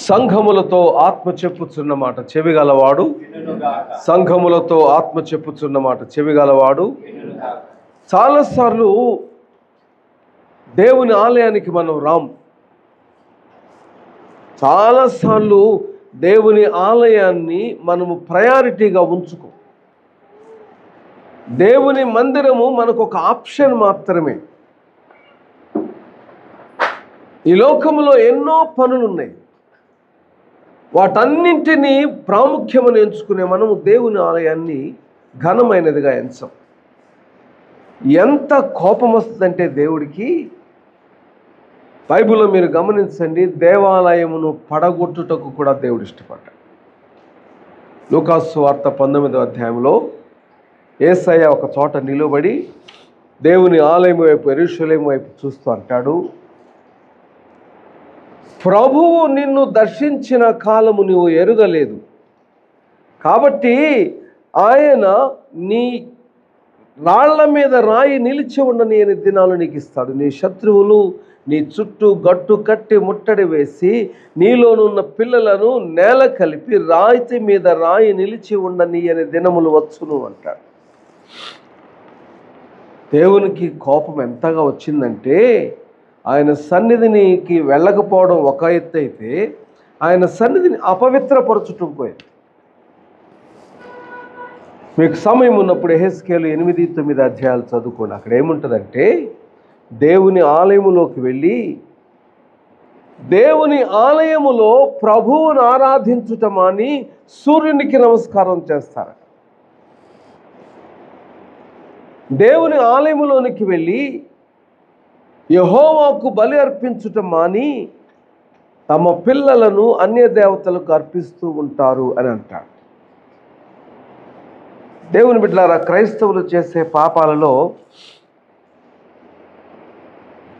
సంఘములతో ఆత్మ చెప్పుచున్న మాట చెవిగలవాడు సంఘములతో ఆత్మ చెప్పుచున్న మాట చెవిగలవాడు. చాలాసార్లు దేవుని ఆలయానికి మనం రాం. చాలాసార్లు దేవుని ఆలయాన్ని మనము ప్రయారిటీగా ఉంచుకో. దేవుని మందిరము మనకు ఒక ఆప్షన్ మాత్రమే. ఈ లోకంలో ఎన్నో పనులు ఉన్నాయి. వాటన్నింటినీ ప్రాముఖ్యమని ఎంచుకునే మనము దేవుని ఆలయాన్ని ఘనమైనదిగా ఎంచాం. ఎంత కోపం వస్తుందంటే దేవుడికి, బైబిల్లో మీరు గమనించండి, దేవాలయమును పడగొట్టుటకు కూడా దేవుడు ఇష్టపడ్డాడు. లూకాసు సువార్త 19వ అధ్యాయంలో యేసయ్య ఒక చోట నిలబడి దేవుని ఆలయం వైపు, యెరూషలేము వైపు చూస్తూ అంటాడు, ప్రభువు నిన్ను దర్శించిన కాలము నీవు ఎరుగలేదు, కాబట్టి ఆయన నీ రాళ్ల మీద రాయి నిలిచి ఉండని అనే దినాలు నీకు ఇస్తాడు. నీ శత్రువులు నీ చుట్టూ గట్టు కట్టి ముట్టడి వేసి నీలోనున్న పిల్లలను నేల కలిపి రాయితీ మీద రాయి నిలిచి ఉండని అనే దినములు వచ్చును అంటాడు. దేవునికి కోపం ఎంతగా వచ్చిందంటే, ఆయన సన్నిధినికి వెళ్ళకపోవడం ఒక ఎత్తు అయితే, ఆయన సన్నిధిని అపవిత్రపరచుటం పోయింది. మీకు సమయం ఉన్నప్పుడు యెహెజ్కేలు 8-9 అధ్యాయాలు చదువుకోండి. అక్కడ ఏముంటుందంటే, దేవుని ఆలయములోకి వెళ్ళి దేవుని ఆలయములో ప్రభువును ఆరాధించుట మాని సూర్యునికి నమస్కారం చేస్తారు. దేవుని ఆలయములోనికి వెళ్ళి యెహోవాకు బలి అర్పించుట మాని తమ పిల్లలను అన్య దేవతలకు అర్పిస్తూ ఉంటారు అని అంటాడు. దేవుని బిడ్డలారా, క్రైస్తవులు చేసే పాపాలలో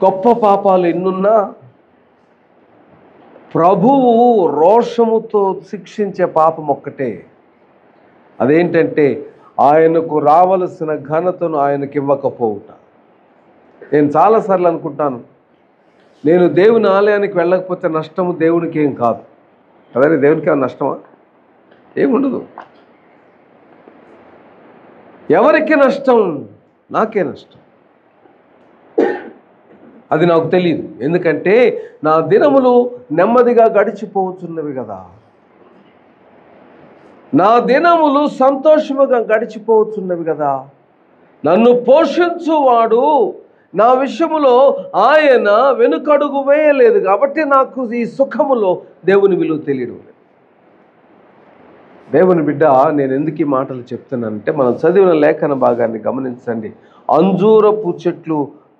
గొప్ప పాపాలు ఎన్నున్నా ప్రభువు రోషముతో శిక్షించే పాపం ఒక్కటే. అదేంటంటే, ఆయనకు రావలసిన ఘనతను ఆయనకి ఇవ్వకపోవుట. నేను చాలాసార్లు అనుకుంటాను, నేను దేవుని ఆలయానికి వెళ్ళకపోతే నష్టము దేవునికి ఏం కాదు. అదే దేవునికి ఏమైనా నష్టమా? ఏముండదు. ఎవరికి నష్టం? నాకే నష్టం. అది నాకు తెలియదు. ఎందుకంటే నా దినములు నెమ్మదిగా గడిచిపోతున్నవి కదా. నా దినములు సంతోషముగా గడిచిపోతున్నవి కదా. నన్ను పోషించువాడు నా విషయములో ఆయన వెనుకడుగు వేయలేదు కాబట్టి నాకు ఈ సుఖములో దేవుని విలువ తెలియడం లేదు. దేవుని బిడ్డ, నేను ఎందుకు ఈ మాటలు చెప్తున్నానంటే, మనం చదివిన లేఖన భాగాన్ని గమనించండి. అంజూరపు చెట్లు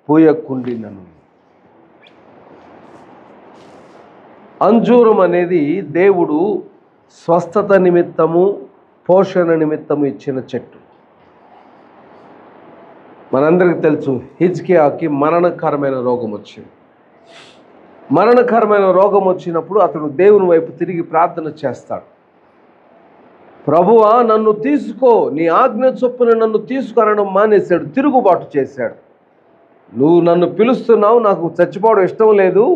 పూయకుండినను. అంజూరం అనేది దేవుడు స్వస్థత నిమిత్తము, పోషణ నిమిత్తము ఇచ్చిన చెట్టు. మనందరికీ తెలుసు, హిజ్కియాకి మరణకరమైన రోగం వచ్చింది. మరణకరమైన రోగం వచ్చినప్పుడు అతడు దేవుని వైపు తిరిగి ప్రార్థన చేస్తాడు. ప్రభువా, నన్ను తీసుకో, నీ ఆజ్ఞ చొప్పున నన్ను తీసుకొనడం మానేశాడు, తిరుగుబాటు చేశాడు. నువ్వు నన్ను పిలుస్తున్నావు, నాకు చచ్చిపోవడం ఇష్టం లేదు,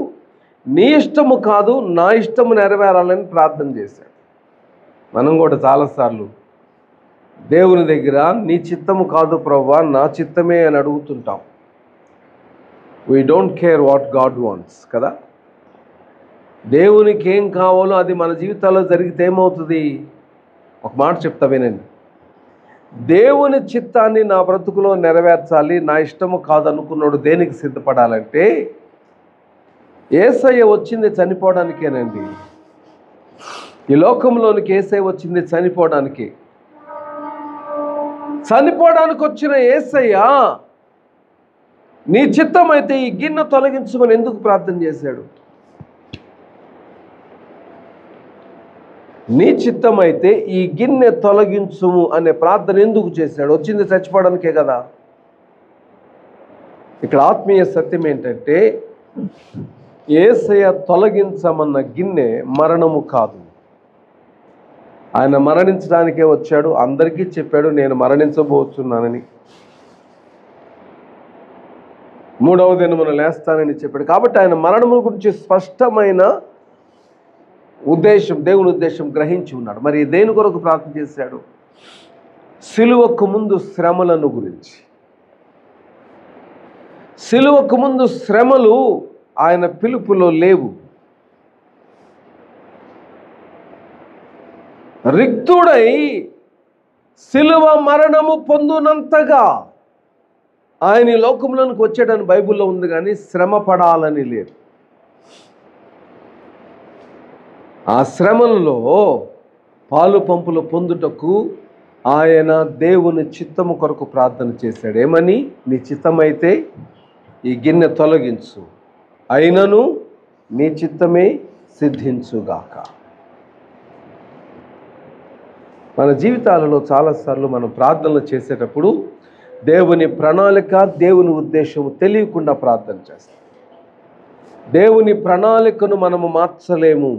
నీ ఇష్టము కాదు నా ఇష్టము నెరవేరాలని ప్రార్థన చేశాడు. మనం కూడా చాలాసార్లు దేవుని దగ్గర నీ చిత్తము కాదు ప్రభువా, నా చిత్తమే అని అడుగుతుంటాం. We don't care what God wants కదా. దేవునికి ఏం కావాలో అది మన జీవితాల్లో జరిగితే ఏమవుతుంది? ఒక మాట చెప్తా వినండి. దేవుని చిత్తాన్ని నా బ్రతుకులో నెరవేర్చాలి, నా ఇష్టము కాదు అనుకున్నాడు దేనికి సిద్ధపడాలంటే, యేసయ్య వచ్చింది చనిపోవడానికేనండి. ఈ లోకంలోనికి యేసయ్య వచ్చింది చనిపోవడానికి. చనిపోవడానికి వచ్చిన యేసయ్య నీ చిత్తం అయితే ఈ గిన్నె తొలగించమని ఎందుకు ప్రార్థన చేశాడు? నీ చిత్తం అయితే ఈ గిన్నె తొలగించుము అనే ప్రార్థన ఎందుకు చేశాడు? వచ్చింది చచ్చిపోవడానికే కదా. ఇక్కడ ఆత్మీయ సత్యం ఏంటంటే, యేసయ్య తొలగించమన్న గిన్నె మరణము కాదు. ఆయన మరణించడానికే వచ్చాడు. అందరికీ చెప్పాడు, నేను మరణించబోతున్నానని. 3వ దినమున లేస్తానని చెప్పాడు. కాబట్టి ఆయన మరణము గురించి స్పష్టమైన దేవుని ఉద్దేశం గ్రహించి ఉన్నాడు. మరి దేని కొరకు ప్రార్థన చేశాడు? సిలువకు ముందు శ్రమలను గురించి. సిలువకు ముందు శ్రమలు ఆయన పిలుపులో లేవు. రిక్తుడై సిలువ మరణము పొందునంతగా ఆయన ఈ లోకంలోనికి వచ్చాడని బైబిల్లో ఉంది, కానీ శ్రమ పడాలని లేదు. ఆ శ్రమలలో పాలు పంపులు పొందుటకు ఆయన దేవుని చిత్తము కొరకు ప్రార్థన చేశాడు. ఏమని? నీ చిత్తమైతే ఈ గిన్నె తొలగించు, అయినను నీ చిత్తమే సిద్ధించుగాక. మన జీవితాలలో చాలాసార్లు మనం ప్రార్థనలు చేసేటప్పుడు దేవుని ప్రణాళిక, దేవుని ఉద్దేశము తెలియకుండా ప్రార్థన చేస్తాం. దేవుని ప్రణాళికను మనము మార్చలేము,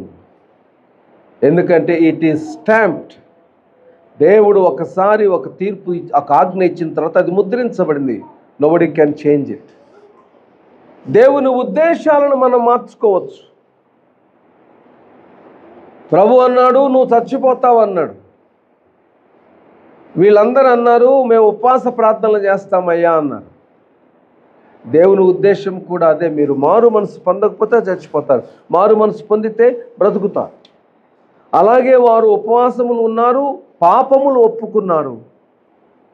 ఎందుకంటే ఇట్ ఈస్ స్టాంప్డ్. దేవుడు ఒకసారి ఒక తీర్పు, ఒక ఆజ్ఞ ఇచ్చిన తర్వాత అది ముద్రించబడింది. Nobody can change it. దేవుని ఉద్దేశాలను మనం మార్చుకోవచ్చు. ప్రభు అన్నాడు నువ్వు చచ్చిపోతావు అన్నాడు. వీళ్ళందరూ అన్నారు మేము ఉపవాస ప్రార్థనలు చేస్తామయ్యా అన్నారు. దేవుని ఉద్దేశం కూడా అదే. మీరు మారు మనసు పొందకపోతే చచ్చిపోతారు, మారు మనసు పొందితే బ్రతుకుతారు. అలాగే వారు ఉపవాసములు ఉన్నారు, పాపములు ఒప్పుకున్నారు.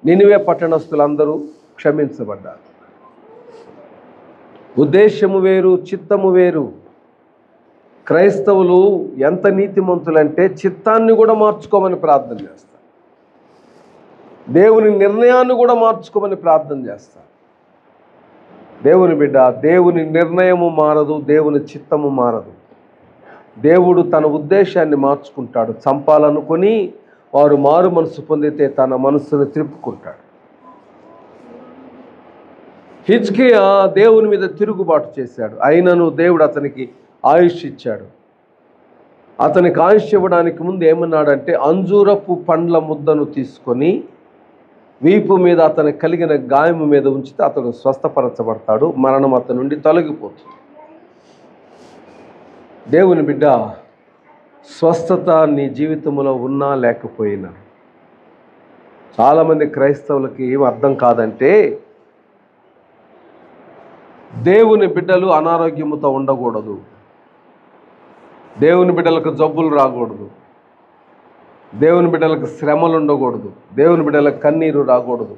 నినివే పట్టణస్థులందరూ క్షమించబడ్డారు. ఉద్దేశము వేరు, చిత్తము వేరు. క్రైస్తవులు ఎంత నీతిమంతులంటే చిత్తాన్ని కూడా మార్చుకోమని ప్రార్థన చేస్తారు, దేవుని నిర్ణయాన్ని కూడా మార్చుకోమని ప్రార్థన చేస్తారు. దేవుని బిడ్డ, దేవుని నిర్ణయము మారదు, దేవుని చిత్తము మారదు. దేవుడు తన ఉద్దేశాన్ని మార్చుకుంటాడు. చంపాలనుకొని వారు మారు మనసు పొందితే తన మనస్సును త్రిప్పుకుంటాడు. హిజ్కియా దేవుని మీద తిరుగుబాటు చేశాడు, అయినను దేవుడు అతనికి ఆయుష్ ఇచ్చాడు. అతనికి ఆయుష్ ఇవ్వడానికి ముందు ఏమన్నాడంటే, అంజూరపు పండ్ల ముద్దను తీసుకొని వీపు మీద అతనికి కలిగిన గాయము మీద ఉంచితే అతడు స్వస్థపరచబడతాడు, మరణం అతని నుండి తొలగిపోతుంది. దేవుని బిడ్డ, స్వస్థత నీ జీవితంలో ఉన్నా లేకపోయినా, చాలామంది క్రైస్తవులకి ఏం అర్థం కాదంటే, దేవుని బిడ్డలు అనారోగ్యముతో ఉండకూడదు, దేవుని బిడ్డలకు జబ్బులు రాకూడదు, దేవుని బిడ్డలకు శ్రమలు ఉండకూడదు, దేవుని బిడ్డలకు కన్నీరు రాకూడదు.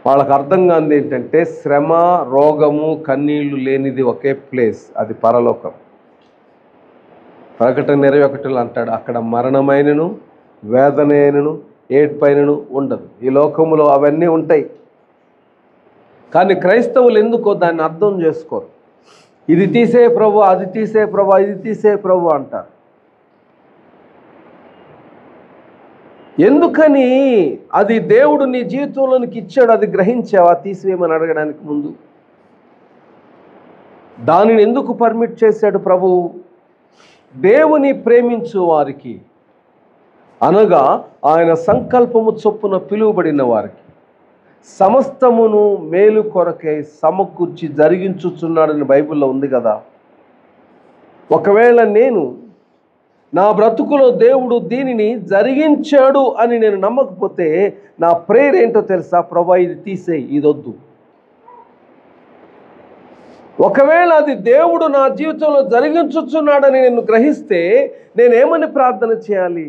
వాళ్ళకు అర్థం కానిది ఏంటంటే, శ్రమ, రోగము, కన్నీళ్లు లేనిది ఒకే ప్లేస్, అది పరలోకం. ప్రకటన 21 అంటాడు, అక్కడ మరణమైనను, వేదనైనను, ఏడ్పైనను ఉండదు. ఈ లోకములో అవన్నీ ఉంటాయి, కానీ క్రైస్తవులు ఎందుకో దాన్ని అర్థం చేసుకోరు. ఇది తీసే ప్రభు, అది తీసే ప్రభు, ఇది తీసే ప్రభు అంటారు. ఎందుకని? అది దేవుడు నీ జీవితంలోనికి ఇచ్చాడు, అది గ్రహించావా? తీసివేయమని అడగడానికి ముందు దానిని ఎందుకు పర్మిట్ చేశాడు ప్రభు? దేవుని ప్రేమించు వారికి, అనగా ఆయన సంకల్పము చొప్పున పిలువబడిన వారికి సమస్తమును మేలు కొరకై సమకూర్చి జరిగించుచున్నాడని బైబిల్లో ఉంది కదా. ఒకవేళ నేను నా బ్రతుకులో దేవుడు దీనిని జరిగించాడు అని నేను నమ్మకపోతే నా ప్రేయర్ ఏంటో తెలుసా? ప్రభా ఇది తీసేయి, ఇది వద్దు. ఒకవేళ అది దేవుడు నా జీవితంలో జరిగించుచున్నాడని నేను గ్రహిస్తే నేనేమని ప్రార్థన చేయాలి?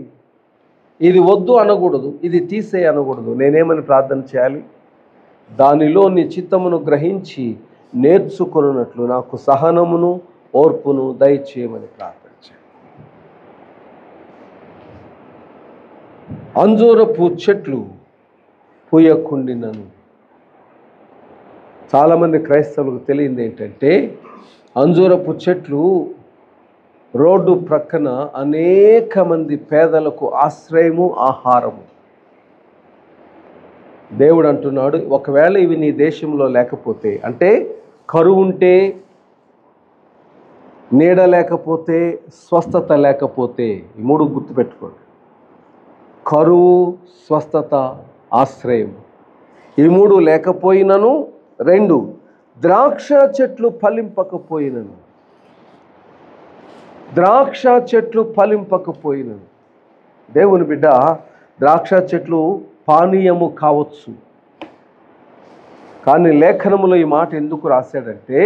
ఇది వద్దు అనకూడదు, ఇది తీసేయి అనకూడదు. నేనేమని ప్రార్థన చేయాలి? దానిలో నీ చిత్తమును గ్రహించి నేర్చుకున్నట్లు నాకు సహనమును ఓర్పును దయచేయమని ప్రార్థన చేయాలి. అంజూరపు చెట్లు పూయకుండినను. చాలామంది క్రైస్తవులకు తెలియంది ఏంటంటే, అంజూరపు చెట్లు రోడ్డు ప్రక్కన అనేక మంది పేదలకు ఆశ్రయము, ఆహారము. దేవుడు అంటున్నాడు, ఒకవేళ ఇవి నీ దేశంలో లేకపోతే, అంటే కరువు ఉంటే, నీడ లేకపోతే, స్వస్థత లేకపోతే, ఈ మూడు గుర్తుపెట్టుకోండి. కరువు, స్వస్థత, ఆశ్రయం, ఈ మూడు లేకపోయినను, 2 ద్రాక్ష చెట్లు ఫలింపకపోయినను. ద్రాక్ష చెట్లు ఫలింపకపోయినను. దేవుని బిడ్డ, ద్రాక్ష చెట్లు పానీయము కావచ్చు, కానీ లేఖనములో ఈ మాట ఎందుకు రాశాడంటే,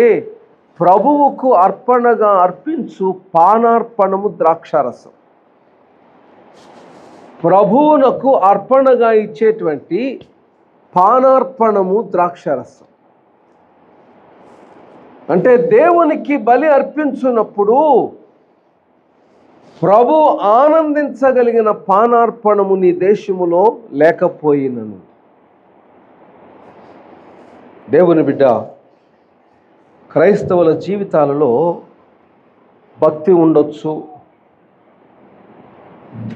ప్రభువుకు అర్పణగా అర్పించు పానార్పణము ద్రాక్షారసం. ప్రభువునకు అర్పణగా ఇచ్చేటువంటి పానార్పణము ద్రాక్షారసం. అంటే దేవునికి బలి అర్పించున్నప్పుడు ప్రభు ఆనందించగలిగిన పానార్పణము నీ దేశములో లేకపోయినను. దేవుని బిడ్డ, క్రైస్తవుల జీవితాలలో భక్తి ఉండొచ్చు,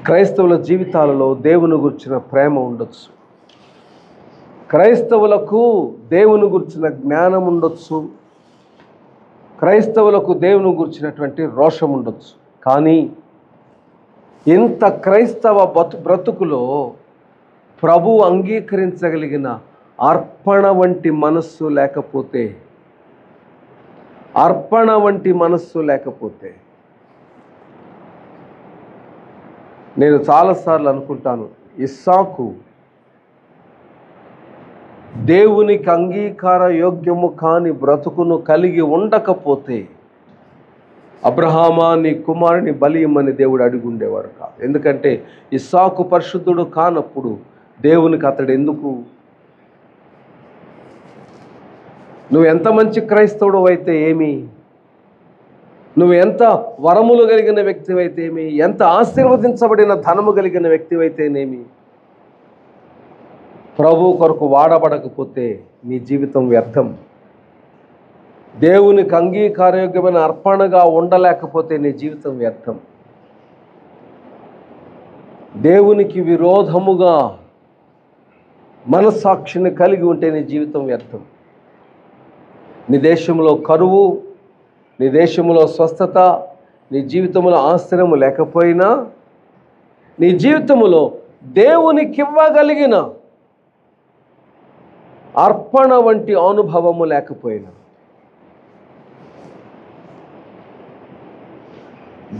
క్రైస్తవుల జీవితాలలో దేవుని గురించిన ప్రేమ ఉండొచ్చు, క్రైస్తవులకు దేవుని గురించిన జ్ఞానం ఉండొచ్చు, క్రైస్తవులకు దేవుని గురించినటువంటి రోషం ఉండొచ్చు. కానీ ఇంత క్రైస్తవ బ్రతుకులో ప్రభు అంగీకరించగలిగిన అర్పణ వంటి మనస్సు లేకపోతే, అర్పణ వంటి మనస్సు లేకపోతే, నేను చాలాసార్లు అనుకుంటాను, ఇస్సాకు దేవునికి అంగీకార యోగ్యము కాని బ్రతుకును కలిగి ఉండకపోతే అబ్రహామా నీ కుమారుని బలి ఇమ్మని దేవుడు అడిగి ఉండేవారు కాదు. ఎందుకంటే ఇస్సాకు పరిశుద్ధుడు కానప్పుడు దేవునికి అతడు ఎందుకు? నువ్వు ఎంత మంచి క్రైస్తవుడు అయితే ఏమి, నువ్వు ఎంత వరములు కలిగిన వ్యక్తివైతే ఏమి, ఎంత ఆశీర్వదించబడిన ధనము కలిగిన వ్యక్తివైతేనేమి, ప్రభు కొరకు వాడబడకపోతే నీ జీవితం వ్యర్థం. దేవునికి అంగీకారయోగ్యమైన అర్పణగా ఉండలేకపోతే నీ జీవితం వ్యర్థం. దేవునికి విరోధముగా మనస్సాక్షిని కలిగి ఉంటే నీ జీవితం వ్యర్థం. నీ దేశంలో కరువు, నీ దేశంలో స్వస్థత, నీ జీవితంలో ఆశ్రయము లేకపోయినా, నీ జీవితంలో దేవునికి ఇవ్వగలిగిన అర్పణ వంటి అనుభవము లేకపోయినా,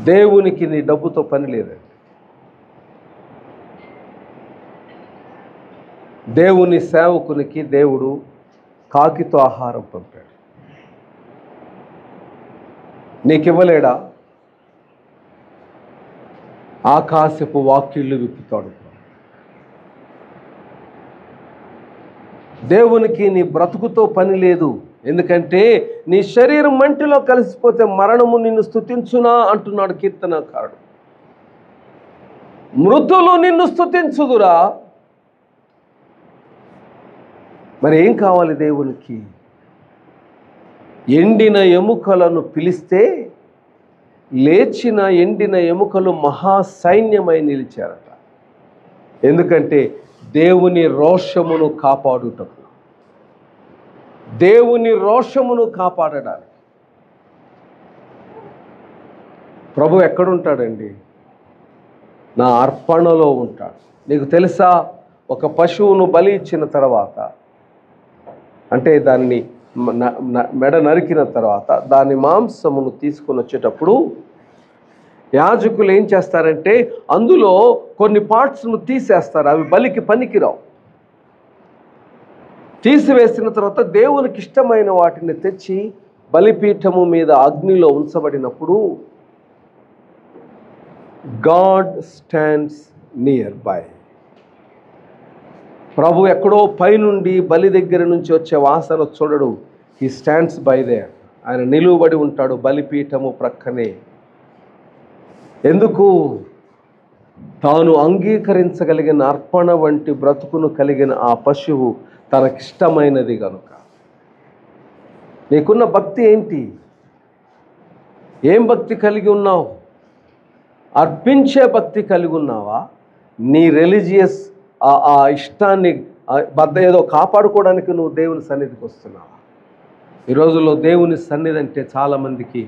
దేవునికి నీ డబ్బుతో పని లేదండి. దేవుని సేవకునికి దేవుడు కాకితో ఆహారం పంపాడు. నీకివ్వలేడా? ఆకాశపు వాక్కిళ్ళు విప్పుతాడు. దేవునికి నీ బ్రతుకుతో పని లేదు. ఎందుకంటే నీ శరీరం మంటిలో కలిసిపోతే మరణము నిన్ను స్తుతించునా అంటున్నాడు కీర్తనకారుడు. మృతులు నిన్ను స్తుతించుదురా? మరి ఏం కావాలి దేవునికి? ఎండిన ఎముకలను పిలిస్తే లేచిన ఎండిన ఎముకలు మహాసైన్యమై నిలిచారట. ఎందుకంటే దేవుని రోషమును కాపాడుటకు, దేవుని రోషమును కాపాడడానికి. ప్రభు ఎక్కడుంటాడండి? నా అర్పణలో ఉంటాడు. నీకు తెలుసా, ఒక పశువును బలి ఇచ్చిన తర్వాత, అంటే దాన్ని మెడ నరికిన తర్వాత దాని మాంసమును తీసుకొని వచ్చేటప్పుడు యాజకులు ఏం చేస్తారంటే అందులో కొన్ని పార్ట్స్ను తీసేస్తారు. అవి బలికి పనికిరావు. తీసివేసిన తర్వాత దేవునికి ఇష్టమైన వాటిని తెచ్చి బలిపీఠము మీద అగ్నిలో ఉంచబడినప్పుడు గాడ్ స్టాండ్స్ నియర్ బై. ప్రభు ఎక్కడో పైనుండి బలి దగ్గర నుంచి వచ్చే వాసన చూడడు. He stands by their. ఆయన నిలువబడి ఉంటాడు బలిపీఠము ప్రక్కనే. ఎందుకు? తాను అంగీకరించగలిగిన అర్పణ వంటి బ్రతుకును కలిగిన ఆ పశువు తనకిష్టమైనది కనుక. నీకున్న భక్తి ఏంటి? ఏం భక్తి కలిగి ఉన్నావు? అర్పించే భక్తి కలిగి ఉన్నావా? నీ రిలీజియస్ ఆ ఇష్టాన్ని ఏదో కాపాడుకోవడానికి నువ్వు దేవుని సన్నిధికి వస్తున్నావా? ఈ రోజుల్లో దేవుని సన్నిధి అంటే చాలామందికి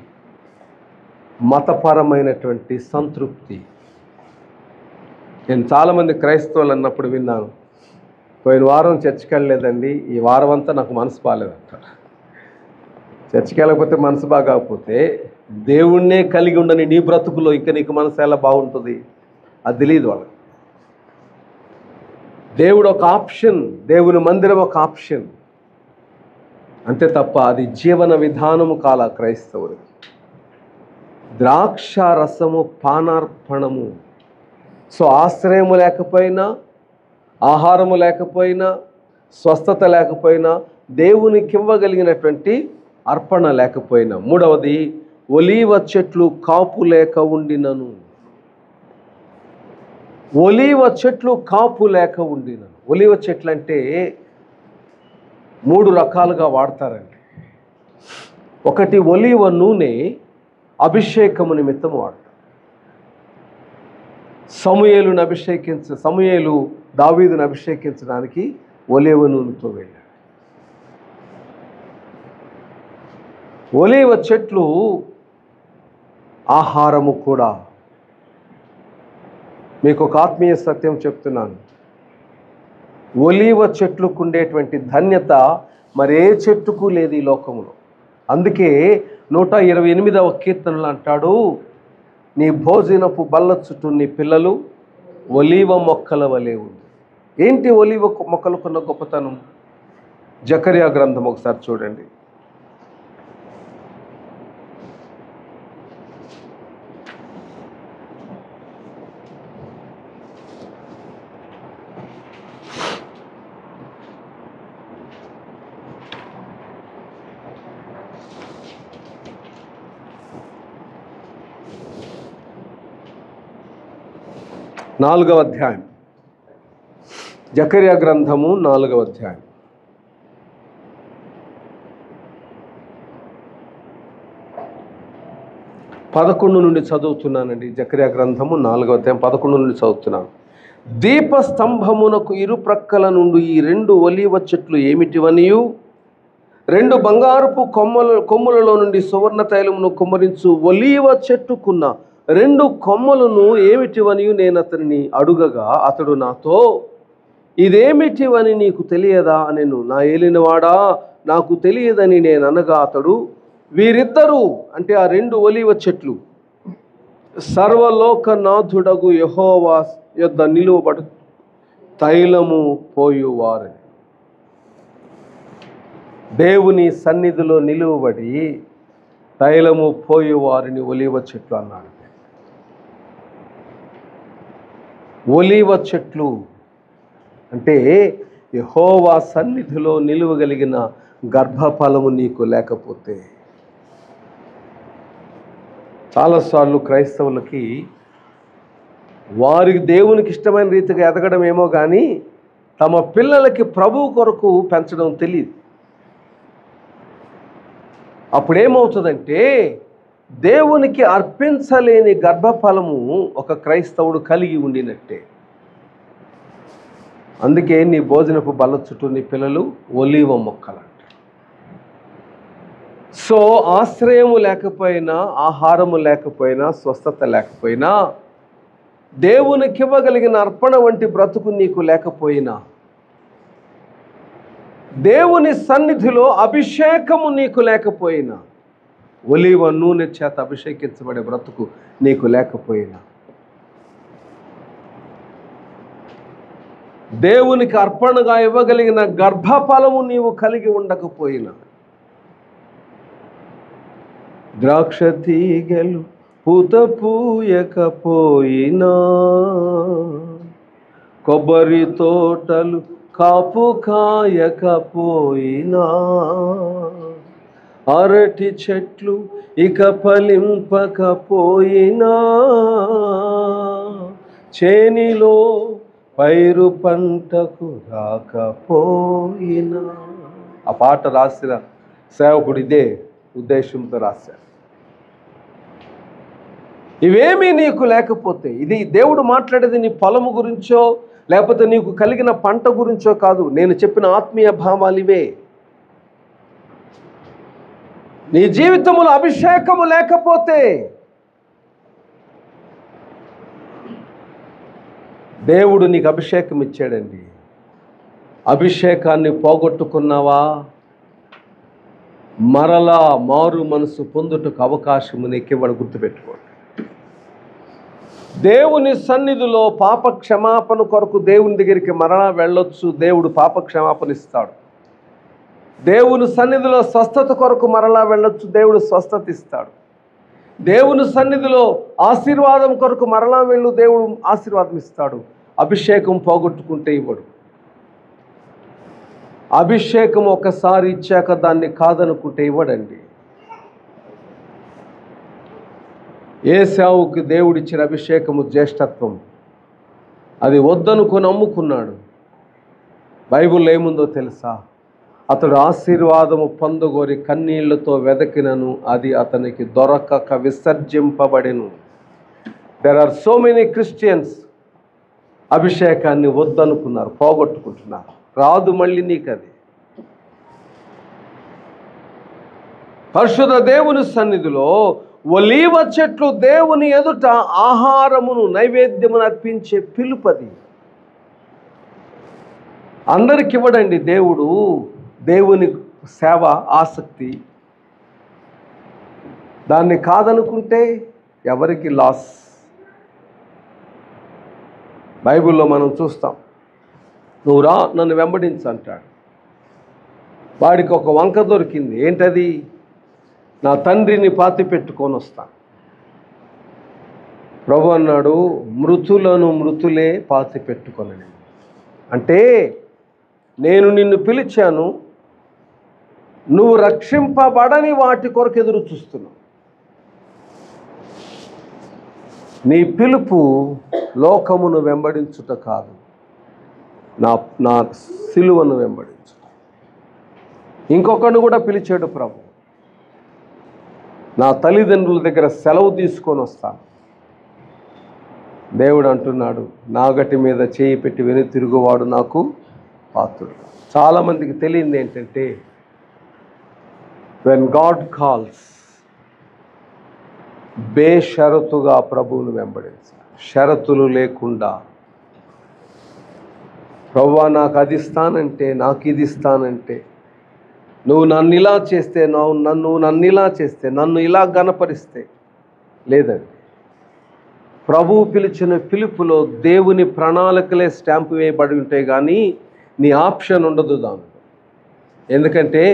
మతపరమైనటువంటి సంతృప్తి. నేను చాలామంది క్రైస్తవులు అన్నప్పుడు విన్నాను, పోయిన వారం చర్చికి వెళ్ళలేదండి, ఈ వారం అంతా నాకు మనసు బాగాలేదంటారు. చర్చికి వెళ్ళకపోతే మనసు బాగాకపోతే దేవుణ్ణే కలిగి ఉండని నీ బ్రతుకులో ఇంకా నీకు మనసు ఎలా బాగుంటుంది? అది తెలియదు వాళ్ళకి. దేవుడు ఒక ఆప్షన్, దేవుని మందిరం ఒక ఆప్షన్, అంతే తప్ప అది జీవన విధానము కాల క్రైస్తవుడికి. ద్రాక్ష రసము పానార్పణము. సో ఆశ్రయము లేకపోయినా, ఆహారము లేకపోయినా, స్వస్థత లేకపోయినా, దేవునికి ఇవ్వగలిగినటువంటి అర్పణ లేకపోయినా. మూడవది, ఒలీవ చెట్లు కాపు లేక ఉండినను. ఒలీవ చెట్లు కాపు లేక ఉండినను. ఒలీవ చెట్లు అంటే 3 రకాలుగా వాడతారండి. ఒకటి, ఒలీవ నూనె అభిషేకము నిమిత్తం వాడతారు. సమూయేలు దావీదును అభిషేకించడానికి ఒలీవ నూనెతో వెళ్ళాడు. ఒలీవ చెట్లు ఆహారము కూడా. మీకు ఒక ఆత్మీయ సత్యం చెప్తున్నాను. ఒలీవ చెట్లకు ఉండేటువంటి ధన్యత మరే చెట్టుకు లేదు ఈ లోకంలో. అందుకే 128వ కీర్తనలు అంటాడు, నీ భోజనపు బల్ల చుట్టూ నీ పిల్లలు ఒలీవ మొక్కల వలె ఉంది. ఏంటి ఒలీవ మొక్కలకున్న గొప్పతనం? జకర్యా గ్రంథం ఒకసారి చూడండి. నాలుగవ అధ్యాయం, జకర్యా గ్రంథము 4వ అధ్యాయం. పదకొండు నుండి చదువుతున్నానండి. జకర్యా గ్రంథము 4వ అధ్యాయం 11 నుండి చదువుతున్నాను. దీపస్తంభమునకు ఇరుప్రక్కల నుండి ఈ 2 ఒలీవ చెట్లు ఏమిటివనియు, 2 బంగారపు కొమ్ములలో నుండి సువర్ణ తైలమును కుమ్మరించు ఒలీవ చెట్టుకున్న 2 కొమ్మలను ఏమిటివనియు నేను అతనిని అడుగగా, అతడు నాతో, ఇదేమిటివని నీకు తెలియదా అనెను. నా ఏలినవాడా, నాకు తెలియదని నేను అనగా, అతడు, వీరిద్దరూ అంటే ఆ 2 ఒలీవ చెట్లు సర్వలోకనాథుడగు యెహోవా యొద్ద నిలువబడు తైలము పోయువారని. దేవుని సన్నిధిలో నిలువబడి తైలము పోయువారిని ఒలీవ చెట్లు అన్నాడు. ఒలీవ చెట్లు అంటే యెహోవా సన్నిధిలో నిలువగలిగిన గర్భఫలము నీకు లేకపోతే. చాలాసార్లు క్రైస్తవులకి వారికి దేవునికి ఇష్టమైన రీతిగా ఎదగడం ఏమో కానీ తమ పిల్లలకి ప్రభువు కొరకు పెంచడం తెలియదు. అప్పుడేమవుతుందంటే దేవునికి అర్పించలేని గర్భఫలము ఒక క్రైస్తవుడు కలిగి ఉండినట్టే. అందుకే నీ భోజనపు బల్ల చుట్టూ నీ పిల్లలు ఒలీవ మొక్కలంట. సో ఆశ్రయము లేకపోయినా, ఆహారము లేకపోయినా, స్వస్థత లేకపోయినా, దేవునికి ఇవ్వగలిగిన అర్పణ వంటి బ్రతుకు నీకు లేకపోయినా, దేవుని సన్నిధిలో అభిషేకము నీకు లేకపోయినా, ఒలీవ నూనె చేత అభిషేకించబడే బ్రతుకు నీకు లేకపోయినా, దేవునికి అర్పణగా ఇవ్వగలిగిన గర్భఫలము నీవు కలిగి ఉండకపోయినా, ద్రాక్ష తీగలు పూత పూయకపోయినా, కొబ్బరి తోటలు కాపు కాయకపోయినా, అరటి చెట్లు ఇక ఫలింపకపోయినా, చేనిలో పైరు పంటకు రాకపోయినా. ఆ పాట రాసిన సేవకుడు ఇదే ఉద్దేశంతో రాశారు. ఇవేమీ నీకు లేకపోతే, ఇది దేవుడు మాట్లాడేది నీ పొలము గురించో లేకపోతే నీకు కలిగిన పంట గురించో కాదు. నేను చెప్పిన ఆత్మీయ భావాలు ఇవే. నీ జీవితంలో అభిషేకము లేకపోతే, దేవుడు నీకు అభిషేకం ఇచ్చాడండి, అభిషేకాన్ని పోగొట్టుకున్నావా? మరలా మారు మనసు పొందుటకు అవకాశము నీకివ్వడు. గుర్తుపెట్టుకోండి. దేవుని సన్నిధిలో పాప క్షమాపణ కొరకు దేవుని దగ్గరికి మరలా వెళ్ళొచ్చు. దేవుడు పాప క్షమాపణ ఇస్తాడు. దేవుని సన్నిధిలో స్వస్థత కొరకు మరలా వెళ్ళొచ్చు. దేవుడు స్వస్థత ఇస్తాడు. దేవుని సన్నిధిలో ఆశీర్వాదం కొరకు మరలా వెళ్ళు. దేవుడు ఆశీర్వాదం ఇస్తాడు. అభిషేకం పోగొట్టుకుంటే ఇవ్వడు. అభిషేకం ఒకసారి ఇచ్చాక దాన్ని కాదనుకుంటే ఇవ్వడండి. ఏశావుకి దేవుడిచ్చిన అభిషేకము జ్యేష్ఠత్వం, అది వద్దనుకొని అమ్ముకున్నాడు. బైబిల్లో ఏముందో తెలుసా? అతడు ఆశీర్వాదము పొందగోరి కన్నీళ్లతో వెదకినను అది అతనికి దొరకక విసర్జింపబడెను. There are so many Christians అభిషేకాన్ని వద్దనుకున్నారు, పోగొట్టుకుంటున్నారు. రాదు మళ్ళీ నీకు అది. పరిశుద్ధ దేవుని సన్నిధిలో ఒలీవ చెట్లు దేవుని ఎదుట ఆహారమును నైవేద్యమును అర్పించే పిలుపది. అందరికి ఇవ్వడండి దేవుడు. దేవుని సేవ ఆసక్తి, దాన్ని కాదనుకుంటే ఎవరికి లాస్. బైబిల్లో మనం చూస్తాం, నువ్వు రా నన్ను వెంబడించు అంటాడు. వాడికి ఒక వంక దొరికింది. ఏంటది? నా తండ్రిని పాతి పెట్టుకొని వస్తాను. ప్రభు అన్నాడు, మృతులను మృతులే పాతి పెట్టుకొనని. అంటే నేను నిన్ను పిలిచాను, నువ్వు రక్షింపబడని వాటి కొరకు ఎదురు చూస్తున్నావు. నీ పిలుపు లోకమును వెంబడించుట కాదు, నా సిలువను వెంబడించుట. ఇంకొకరిని కూడా పిలిచాడు ప్రభు. నా తల్లిదండ్రుల దగ్గర సెలవు తీసుకొని వస్తాను. దేవుడు అంటున్నాడు, నాగటి మీద చేయి పెట్టి వెనుతిరుగువాడు నాకు పాత్రుడు. చాలామందికి తెలియంది ఏంటంటే, వెన్ గాడ్ కాల్స్, బేషరతుగా ప్రభువును వెంబడించాలి. షరతులు లేకుండా, ప్రభువా నాకు అది ఇస్తానంటే, నాకు ఇది ఇస్తానంటే, నువ్వు నన్ను ఇలా చేస్తే, నన్ను ఇలా చేస్తే, నన్ను ఇలా గణపరిస్తే, లేదండి. ప్రభువు పిలిచిన పిలుపులో దేవుని ప్రణాళికలే స్టాంపు వేయబడి ఉంటాయి, కానీ నీ ఆప్షన్ ఉండదు దానిలో. ఎందుకంటే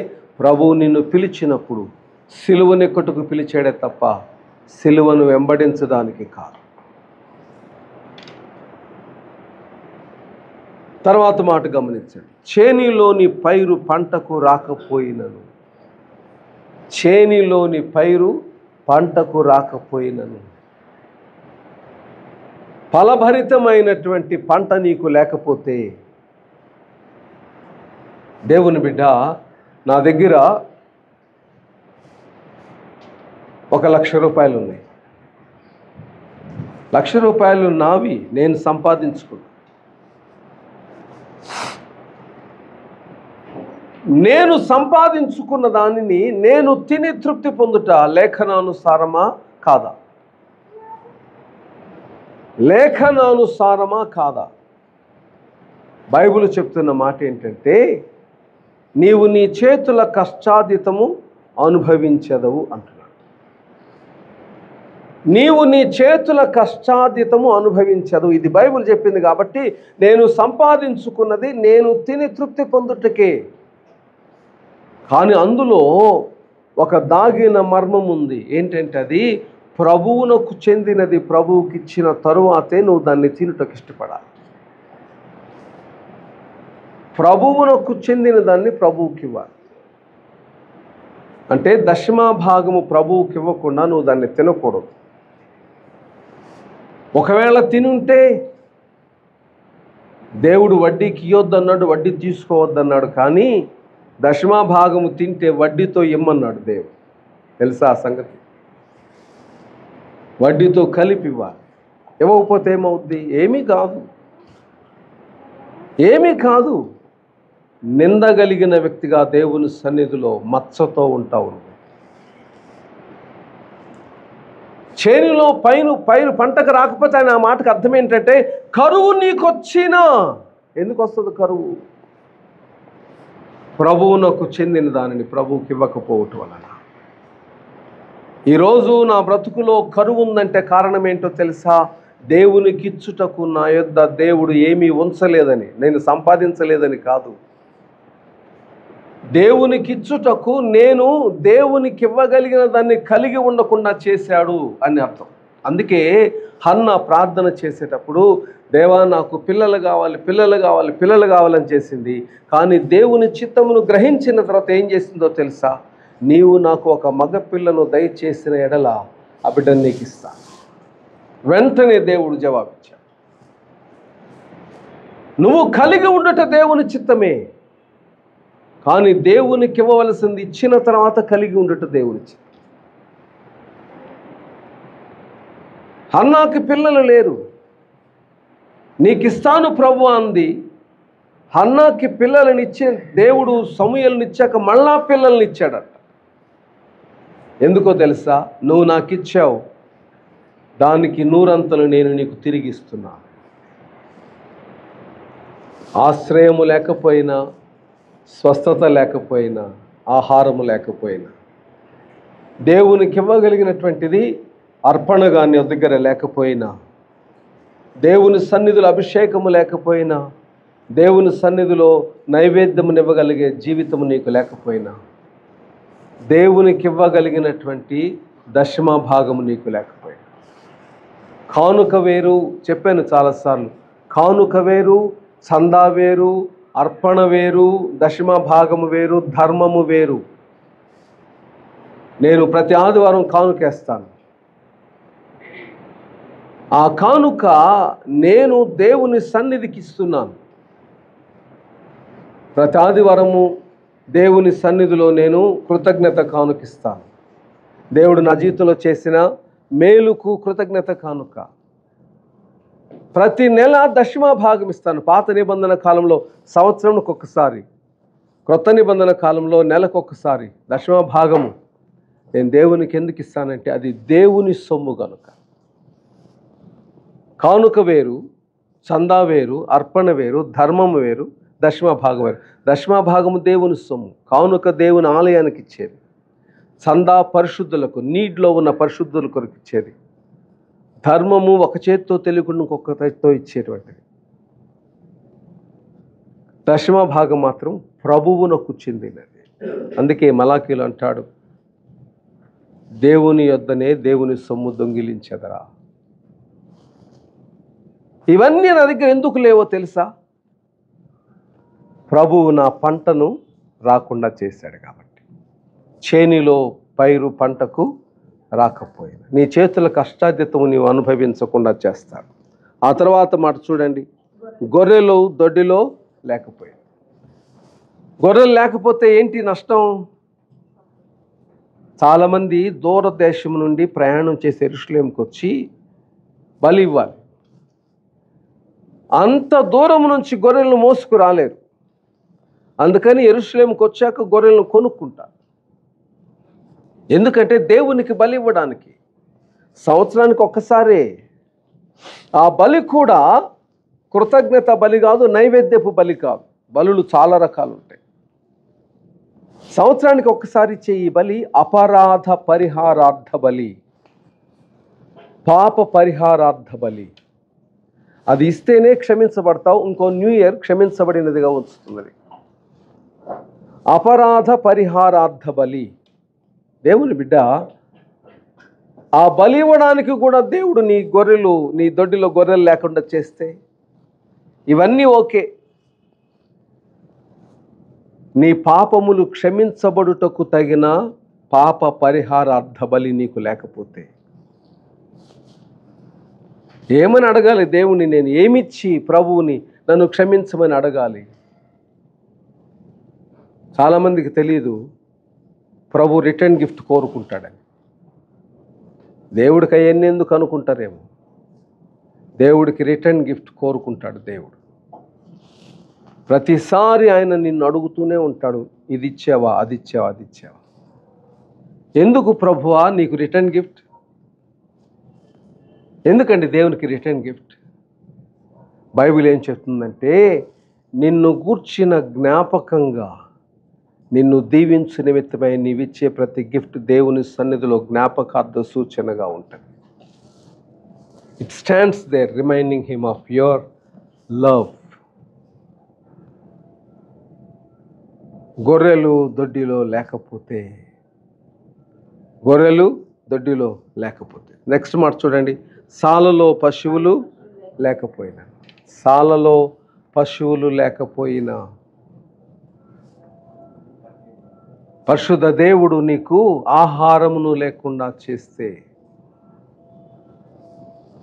ప్రభువు నిన్ను పిలిచినప్పుడు సిలువనెక్కటకు పిలిచాడే తప్ప సిలువను వెంబడించడానికి కాదు. తర్వాత మాట గమనించండి. చేనిలోని పైరు పంటకు రాకపోయినను, చేనిలోని పైరు పంటకు రాకపోయినను, ఫలభరితమైనటువంటి పంట నీకు లేకపోతే, దేవుని బిడ్డ, నా దగ్గర 1,00,000 రూపాయలు ఉన్నాయి. 1,00,000 రూపాయలు నావి, నేను సంపాదించుకున్నా. నేను సంపాదించుకున్న దానిని నేను తిని తృప్తి పొందుట లేఖనానుసారమా కాదా? లేఖనానుసారమా కాదా? బైబిల్ చెప్తున్న మాట ఏంటంటే, నీవు నీ చేతుల కష్టార్జితము అనుభవించదవు అంటున్నాడు. నీవు నీ చేతుల కష్టార్జితము అనుభవించదు. ఇది బైబిల్ చెప్పింది. కాబట్టి నేను సంపాదించుకున్నది నేను తిని తృప్తి పొందుటకే. కానీ అందులో ఒక దాగిన మర్మం ఉంది. ఏంటంటే అది ప్రభువునకు చెందినది. ప్రభువుకి ఇచ్చిన తరువాతే నువ్వు దాన్ని తినుటకు ఇష్టపడాలి. ప్రభువునకు చెందిన దాన్ని ప్రభువుకి ఇవ్వాలి. అంటే దశమ భాగము ప్రభువుకి ఇవ్వకుండా నువ్వు దాన్ని తినకూడదు. ఒకవేళ తినుంటే దేవుడు వడ్డీకి ఇవ్వద్దన్నాడు, వడ్డీ తీసుకోవద్దన్నాడు. కానీ దశమ భాగము తింటే వడ్డీతో ఇమ్మన్నాడు దేవుడు. తెలుసా ఆ సంగతి? వడ్డీతో కలిపి ఇవ్వాలి. ఇవ్వకపోతే ఏమవుద్ది? ఏమీ కాదు, ఏమీ కాదు. నిందగలిగిన వ్యక్తిగా దేవుని సన్నిధిలో మచ్చతో ఉంటావు. చేనిలో పైరు పంటకు రాకపోతే ఆయన ఆ మాటకు అర్థం ఏంటంటే, కరువు నీకొచ్చినా. ఎందుకు వస్తుంది కరువు? ప్రభువునకు చెందిన దానిని ప్రభువుకి ఇవ్వకపోవటం వలన ఈరోజు నా బ్రతుకులో కరువు ఉందంటే కారణం ఏంటో తెలుసా? దేవునికి ఇచ్చుటకు నా యొద్ద దేవుడు ఏమీ ఉంచలేదని, నేను సంపాదించలేదని కాదు. దేవునికి ఇచ్చుటకు నేను దేవునికి ఇవ్వగలిగిన దాన్ని కలిగి ఉండకుండా చేశాడు అని అర్థం. అందుకే హన్నా ప్రార్థన చేసేటప్పుడు, దేవా నాకు పిల్లలు కావాలి, పిల్లలు కావాలి, పిల్లలు కావాలని చేసింది. కానీ దేవుని చిత్తమును గ్రహించిన తర్వాత ఏం చేసిందో తెలుసా? నీవు నాకు ఒక మగ పిల్లను దయచేసిన ఎడల ఆ బిడ్డను నీకు ఇస్తా. వెంటనే దేవుడు జవాబిచ్చాడు. నువ్వు కలిగి ఉండట దేవుని చిత్తమే, కానీ దేవునికి ఇవ్వవలసింది ఇచ్చిన తర్వాత కలిగి ఉండట దేవుని చిత్తం. హన్నాకి పిల్లలు లేరు, నీకు ఇస్తాను ప్రభు అంది. హన్నాకి పిల్లలని ఇచ్చే దేవుడు సమూయేలుని ఇచ్చాక మళ్ళా పిల్లల్ని ఇచ్చాడట. ఎందుకో తెలుసా? నువ్వు నాకు ఇచ్చావు, దానికి నూరంతలు నేను నీకు తిరిగి ఇస్తున్నాను. ఆశ్రయము లేకపోయినా, స్వస్థత లేకపోయినా, ఆహారము లేకపోయినా, దేవునికి ఇవ్వగలిగినటువంటిది అర్పణగా నీ దగ్గర లేకపోయినా, దేవుని సన్నిధిలో అభిషేకము లేకపోయినా, దేవుని సన్నిధిలో నైవేద్యము ఇవ్వగలిగే జీవితము నీకు లేకపోయినా, దేవునికి ఇవ్వగలిగినటువంటి దశమ భాగము నీకు లేకపోయినా, కానుక వేరు, చెప్పాను చాలాసార్లు, కానుక వేరు, చందా వేరు, అర్పణ వేరు, దశమ భాగము వేరు, ధర్మము వేరు. నేను ప్రతి ఆదివారం కానుకేస్తాను. ఆ కానుక నేను దేవుని సన్నిధికి ఇస్తున్నాను. ప్రతి ఆదివారము దేవుని సన్నిధిలో నేను కృతజ్ఞత కానుకిస్తాను. దేవుడు నా జీవితంలో చేసిన మేలుకు కృతజ్ఞత కానుక. ప్రతి నెల దశమ భాగం ఇస్తాను. పాత నిబంధన కాలంలో సంవత్సరంకి ఒక్కసారి, క్రొత్త నిబంధన కాలంలో నెలకొకసారి దశమ భాగము నేను దేవునికి ఎందుకు ఇస్తానంటే అది దేవుని సొమ్ము కనుక. కానుక వేరు, చందా వేరు, అర్పణ వేరు, ధర్మము వేరు, దశమ భాగం వేరు. దశమ భాగము దేవుని సొమ్ము, కానుక దేవుని ఆలయానికి ఇచ్చేది, చందా పరిశుద్ధులకు, నీడ్లో ఉన్న పరిశుద్ధుల కొరకు ఇచ్చేది, ధర్మము ఒక చేతితో తెలియకుండా ఇంకొక చేతితో ఇచ్చేటువంటిది. దశమ భాగం మాత్రం ప్రభువునకు చెందినది. అందుకే మలాకీలు అంటాడు, దేవుని యొద్దనే దేవుని సొమ్ము దొంగిలించెదరా. ఇవన్నీ నా దగ్గర ఎందుకు లేవో తెలుసా? ప్రభువు నా పంటను రాకుండా చేశాడు కాబట్టి. చేనిలో పైరు పంటకు రాకపోయినా నీ చేతుల కష్టాధ్యతము నీవు అనుభవించకుండా చేస్తాడు. ఆ తర్వాత మాట చూడండి, గొర్రెలు దొడ్డిలో లేకపోయింది. గొర్రెలు లేకపోతే ఏంటి నష్టం? చాలామంది దూరదేశం నుండి ప్రయాణం చేసి యెరూషలేముకు వచ్చి బలి ఇవ్వాలి. అంత దూరం నుంచి గొర్రెలను మోసుకు రాలేరు. అందుకని యెరూషలేముకు వచ్చాక గొర్రెలను కొనుక్కుంటారు. ఎందుకంటే దేవునికి బలి ఇవ్వడానికి సంవత్సరానికి ఒక్కసారే. ఆ బలి కూడా కృతజ్ఞత బలి కాదు, నైవేద్యపు బలి కాదు. బలులు చాలా రకాలు ఉంటాయి. సంవత్సరానికి ఒక్కసారి ఇచ్చే ఈ బలి అపరాధ పరిహారార్థ బలి, పాప పరిహారార్థ బలి. అది ఇస్తేనే క్షమించబడతావు. ఇంకో న్యూ ఇయర్ క్షమించబడినదిగా ఉంచుతున్నది. అపరాధ పరిహారార్థ బలి. దేవుని బిడ్డ, ఆ బలి ఇవ్వడానికి కూడా దేవుడు నీ దొడ్డిలో గొర్రెలు లేకుండా చేస్తే ఇవన్నీ ఓకే. నీ పాపములు క్షమించబడుటకు తగిన పాప పరిహారార్థ బలి నీకు లేకపోతే ఏమని అడగాలి దేవుని? నేను ఏమిచ్చి ప్రభువుని నన్ను క్షమించమని అడగాలి? చాలామందికి తెలియదు ప్రభు రిటర్న్ గిఫ్ట్ కోరుకుంటాడని. దేవుడికి అవన్నీ ఎందుకు అనుకుంటారేమో. దేవుడికి రిటర్న్ గిఫ్ట్ కోరుకుంటాడు దేవుడు. ప్రతిసారి ఆయన నిన్ను అడుగుతూనే ఉంటాడు, ఇది ఇచ్చావా, అది ఇచ్చావా, అది ఇచ్చావా. ఎందుకు ప్రభువా నీకు రిటర్న్ గిఫ్ట్? ఎందుకండి దేవునికి రిటర్న్ గిఫ్ట్? బైబిల్ ఏం చెప్తుందంటే, నిన్ను గూర్చిన జ్ఞాపకంగా నిన్ను దీవించు నిమిత్తమై నీవిచ్చే ప్రతి గిఫ్ట్ దేవుని సన్నిధిలో జ్ఞాపకార్థ సూచనగా ఉంటుంది. It stands there reminding him of your love. గొర్రెలు దొడ్డిలో లేకపోతే నెక్స్ట్ మాట చూడండి. సాలలో పశువులు లేకపోయినా పరిశుద్ధ దేవుడు నీకు ఆహారమును లేకుండా చేస్తే,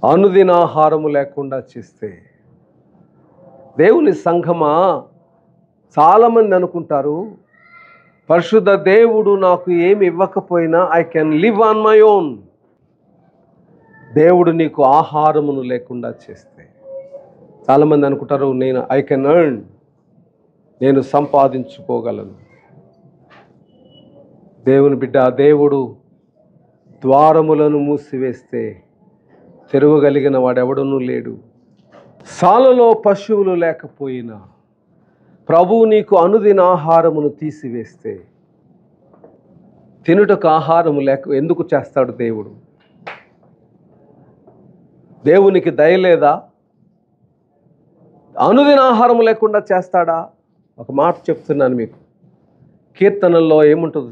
అనుదిన ఆహారము లేకుండా చేస్తే, దేవుని సంఘమా, చాలామంది అనుకుంటారు పరిశుద్ధ దేవుడు నాకు ఏమి ఇవ్వకపోయినా I can live on my own. దేవుడు నీకు ఆహారమును లేకుండా చేస్తే, చాలామంది అనుకుంటారు ఐ కెన్ ఎర్న్, నేను సంపాదించుకోగలను. దేవుని బిడ్డ, దేవుడు ద్వారములను మూసివేస్తే తెరవగలిగిన వాడెవడనూ లేడు. సాలలో పశువులు లేకపోయినా ప్రభువు నీకు అనుదిన ఆహారమును తీసివేస్తే, తినుటకు ఆహారము ఎందుకు చేస్తాడు దేవుడు? దేవునికి దయలేదా? అనుదిన ఆహారము లేకుండా చేస్తాడా? ఒక మాట చెప్తున్నాను మీకు. కీర్తనల్లో ఏముంటుందో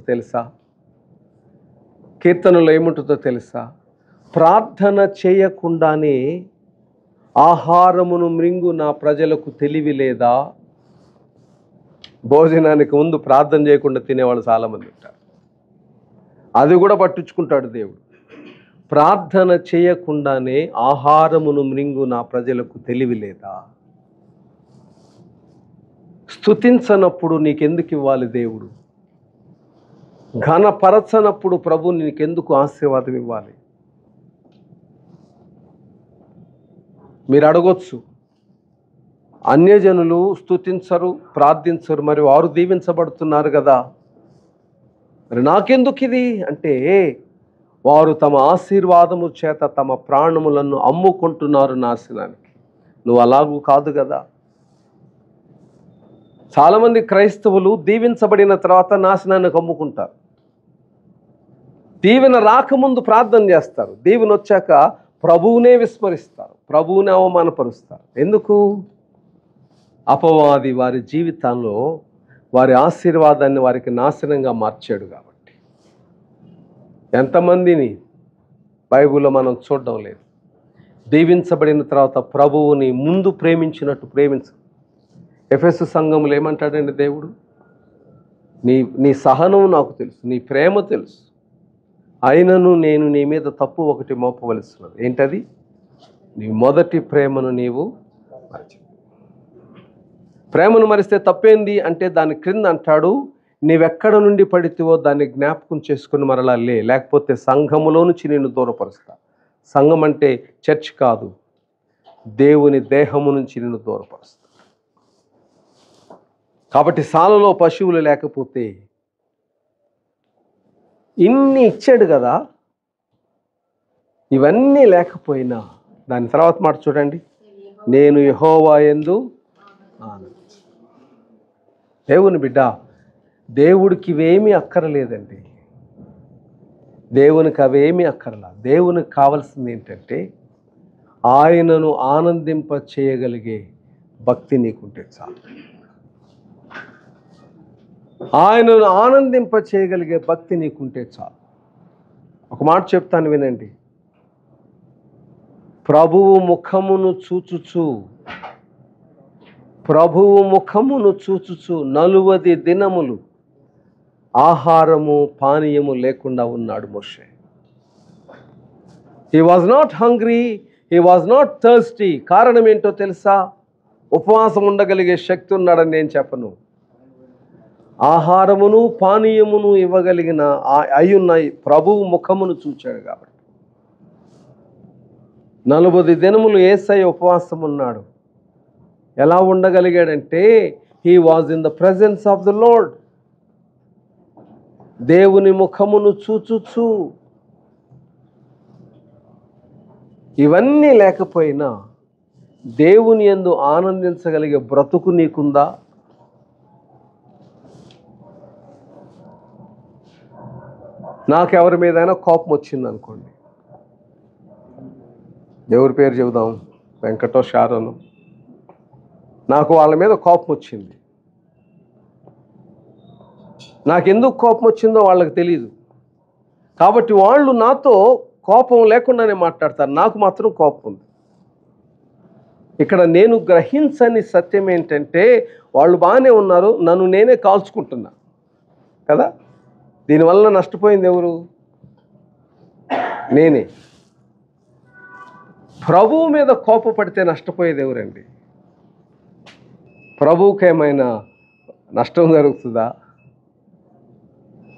తెలుసా? ప్రార్థన చేయకుండానే ఆహారమును మృంగు నా ప్రజలకు తెలివి లేదా? భోజనానికి ముందు ప్రార్థన చేయకుండా తినేవాళ్ళు చాలామంది ఉంటారు. అది కూడా పట్టించుకుంటాడు దేవుడు. ప్రార్థన చేయకుండానే ఆహారమును మృంగు నా ప్రజలకు తెలివి లేదా? స్తుతించనప్పుడు నీకెందుకు ఇవ్వాలి దేవుడు? ఘనపరచనప్పుడు ప్రభు నీకెందుకు ఆశీర్వాదం ఇవ్వాలి? మీరు అడగొచ్చు, అన్యజనులు స్తుతించరు, ప్రార్థించరు, మరి వారు దీవించబడుతున్నారు కదా, మరి నాకెందుకు ఇది అంటే, వారు తమ ఆశీర్వాదము చేత తమ ప్రాణములను అమ్ముకుంటున్నారు నాశనానికి. నువ్వు అలాగూ కాదు కదా. చాలామంది క్రైస్తవులు దీవించబడిన తర్వాత నాశనానికి అమ్ముకుంటారు. దీవెన రాకముందు ప్రార్థన చేస్తారు, దీవెన వచ్చాక ప్రభువునే విస్మరిస్తారు, ప్రభువునే అవమానపరుస్తారు. ఎందుకు? అపవాది వారి జీవితంలో వారి ఆశీర్వాదాన్ని వారికి నాశనంగా మార్చాడు కాబట్టి. ఎంతమందిని బైబిల్లో మనం చూడడం లేదు. దీవించబడిన తర్వాత ప్రభువుని ముందు ప్రేమించినట్టు ప్రేమించు. ఎఫెసు సంఘములు ఏమంటాడండి దేవుడు? నీ సహనం నాకు తెలుసు, నీ ప్రేమ తెలుసు, అయినను నేను నీ మీద తప్పు ఒకటి మోపవలసినది. ఏంటది? నీ మొదటి ప్రేమను నీవు మరచి. ప్రేమను మరిస్తే తప్పేంది అంటే దాని క్రింద అంటాడు, నీవెక్కడ నుండి పడితేవో దాన్ని జ్ఞాపకం చేసుకుని మరలా లేకపోతే సంఘములో నుంచి నిన్ను దూరపరుస్తా. సంఘం అంటే చర్చ్ కాదు, దేవుని దేహము నుంచి నిన్ను దూరపరుస్తా. కాబట్టి సాలలో పశువులు లేకపోతే, ఇన్ని ఇచ్చాడు కదా, ఇవన్నీ లేకపోయినా దాని తర్వాత మాట చూడండి, నేను యెహోవా యందు ఆనందించు. దేవుని బిడ్డ, దేవుడికి ఇవేమీ అక్కరలేదండి. దేవునికి అవేమీ అక్కర్లా. దేవునికి కావాల్సింది ఏంటంటే ఆయనను ఆనందింప చేయగలిగే భక్తి నీకుంటే చాలు. ఆయనను ఆనందింప చేయగలిగే భక్తి నీకుంటే చాలు. ఒక మాట చెప్తాను వినండి. ప్రభువు ముఖమును చూచుచు 40 దినములు ఆహారము పానీయము లేకుండా ఉన్నాడు మోషే. He was not hungry, he was not thirsty. కారణం ఏంటో తెలుసా? ఉపవాసం ఉండగలిగే శక్తి ఉన్నాడని నేను చెప్పను. ఆహారమును పానీయమును ఇవ్వగలిగిన అయ్యున్న ప్రభువు ముఖమును చూచాడు కాబట్టి. 40 దినములు యేసయ్య ఉపవాసం ఉన్నాడు. ఎలా ఉండగలిగాడంటే he was in the presence of the Lord. దేవుని ముఖమును చూచుచు. ఇవన్నీ లేకపోయినా దేవుని యందు ఆనందించగలిగే బ్రతుకు నీకుందా? నాకెవరి మీదైనా కోపం వచ్చింది అనుకోండి, ఎవరి పేరు చెబుదాం, వెంకటో షారోను, నాకు వాళ్ళ మీద కోపం వచ్చింది. నాకెందుకు కోపం వచ్చిందో వాళ్ళకి తెలియదు. కాబట్టి వాళ్ళు నాతో కోపం లేకుండానే మాట్లాడతారు, నాకు మాత్రం కోపం ఉంది. ఇక్కడ నేను గ్రహించని సత్యం ఏంటంటే, వాళ్ళు బాగానే ఉన్నారు, నన్ను నేనే కాల్చుకుంటున్నా కదా. దీనివల్ల నష్టపోయింది ఎవరు? నేనే. ప్రభువు మీద కోపపడితే నష్టపోయేది ఎవరండి? ప్రభువుకి ఏమైనా నష్టం జరుగుతుందా?